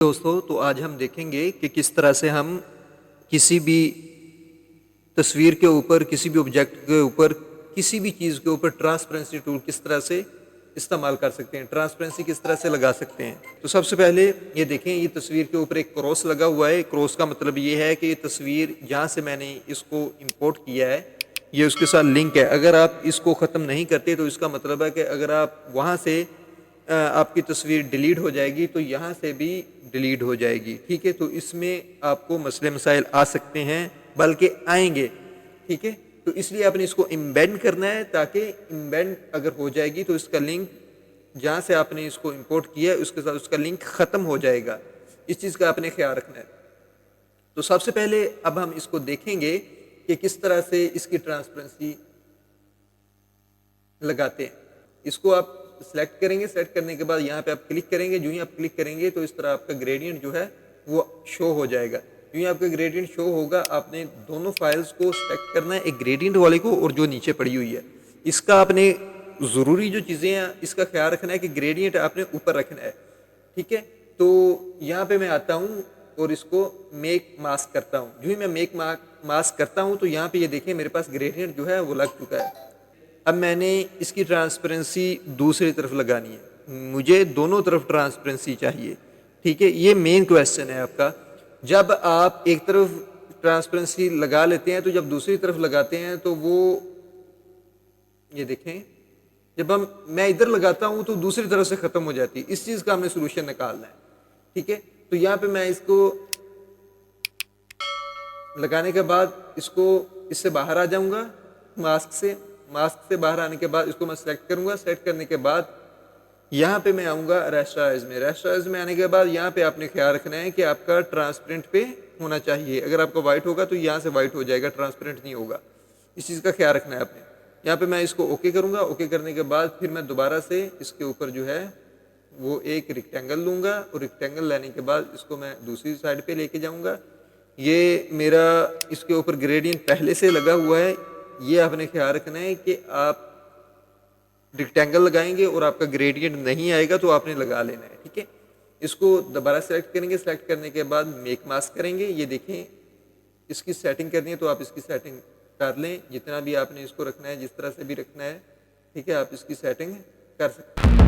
دوستو تو آج ہم دیکھیں گے کہ کس طرح سے ہم کسی بھی تصویر کے اوپر، کسی بھی آبجیکٹ کے اوپر، کسی بھی چیز کے اوپر ٹرانسپیرنسی ٹول کس طرح سے استعمال کر سکتے ہیں، ٹرانسپیرنسی کس طرح سے لگا سکتے ہیں۔ تو سب سے پہلے یہ دیکھیں، یہ تصویر کے اوپر ایک کراس لگا ہوا ہے۔ کراس کا مطلب یہ ہے کہ یہ تصویر جہاں سے میں نے اس کو امپورٹ کیا ہے یہ اس کے ساتھ لنک ہے۔ اگر آپ اس کو ختم نہیں کرتے تو اس کا مطلب ہے کہ اگر آپ وہاں سے آپ کی تصویر ڈیلیٹ ہو جائے گی تو یہاں سے بھی ڈیلیٹ ہو جائے گی، ٹھیک ہے۔ تو اس میں آپ کو مسئلے مسائل آ سکتے ہیں، بلکہ آئیں گے، ٹھیک ہے۔ تو اس لیے آپ نے اس کو امبینڈ کرنا ہے، تاکہ امبینڈ اگر ہو جائے گی تو اس کا لنک جہاں سے آپ نے اس کو امپورٹ کیا ہے اس کے ساتھ اس کا لنک ختم ہو جائے گا۔ اس چیز کا آپ نے خیال رکھنا ہے۔ تو سب سے پہلے اب ہم اس کو دیکھیں گے کہ کس طرح سے اس کی ٹرانسپیرنسی لگاتے ہیں۔ اس کو آپ سلیکٹ کریں گے، سلیکٹ کرنے کے بعد یہاں پہ آپ کلک کریں گے۔ جو ہی آپ کلک کریں گے تو اس طرح آپ کا گریڈینٹ جو ہے وہ شو ہو جائے گا۔ جو ہی آپ کا گریڈینٹ شو ہوگا آپ نے دونوں فائلز کو سلیکٹ کرنا ہے، ایک گریڈینٹ والے کو اور جو نیچے پڑی ہوئی ہے۔ اس کا آپ نے ضروری جو چیزیں ہیں اس کا خیال رکھنا ہے کہ گریڈینٹ آپ نے اوپر رکھنا ہے، ٹھیک ہے۔ تو یہاں پہ میں آتا ہوں اور اس کو میک ماسک کرتا ہوں۔ جو ہی میں میک ماسک کرتا ہوں تو یہاں پہ یہ دیکھیں میرے پاس گریڈینٹ جو ہے وہ لگ چکا ہے۔ اب میں نے اس کی ٹرانسپیرنسی دوسری طرف لگانی ہے، مجھے دونوں طرف ٹرانسپیرنسی چاہیے، ٹھیک ہے۔ یہ مین کویسچن ہے آپ کا۔ جب آپ ایک طرف ٹرانسپیرنسی لگا لیتے ہیں تو جب دوسری طرف لگاتے ہیں تو وہ یہ دیکھیں جب میں ادھر لگاتا ہوں تو دوسری طرف سے ختم ہو جاتی ہے۔ اس چیز کا ہم نے سولوشن نکالنا ہے، ٹھیک ہے۔ تو یہاں پہ میں اس کو لگانے کے بعد اس سے باہر آ جاؤں گا ماسک سے باہر آنے کے بعد اس کو میں سلیکٹ کروں گا۔ سلیکٹ کرنے کے بعد یہاں پہ میں آؤں گا ریسٹرائز میں آنے کے بعد یہاں پہ آپ نے خیال رکھنا ہے کہ آپ کا ٹرانسپیرنٹ پہ ہونا چاہیے۔ اگر آپ کا وائٹ ہوگا تو یہاں سے وائٹ ہو جائے گا، ٹرانسپیرنٹ نہیں ہوگا۔ اس چیز کا خیال رکھنا ہے آپ نے۔ یہاں پہ میں اس کو اوکے کروں گا۔ اوکے کرنے کے بعد پھر میں دوبارہ سے اس کے اوپر جو ہے وہ ایک ریکٹینگل لوں گا، اور ریکٹینگل لینے کے بعد اس کو میں دوسری سائڈ پہ لے کے جاؤں گا۔ یہ میرا اس کے اوپر گریڈینٹ پہلے سے لگا ہوا ہے، یہ آپ نے خیال رکھنا ہے کہ آپ ریکٹینگل لگائیں گے اور آپ کا گریڈینٹ نہیں آئے گا تو آپ نے لگا لینا ہے، ٹھیک ہے۔ اس کو دوبارہ سلیکٹ کریں گے۔ سلیکٹ کرنے کے بعد میک ماسک کریں گے۔ یہ دیکھیں اس کی سیٹنگ کرنی ہے تو آپ اس کی سیٹنگ کر لیں، جتنا بھی آپ نے اس کو رکھنا ہے، جس طرح سے بھی رکھنا ہے، ٹھیک ہے۔ آپ اس کی سیٹنگ کر سکتے ہیں۔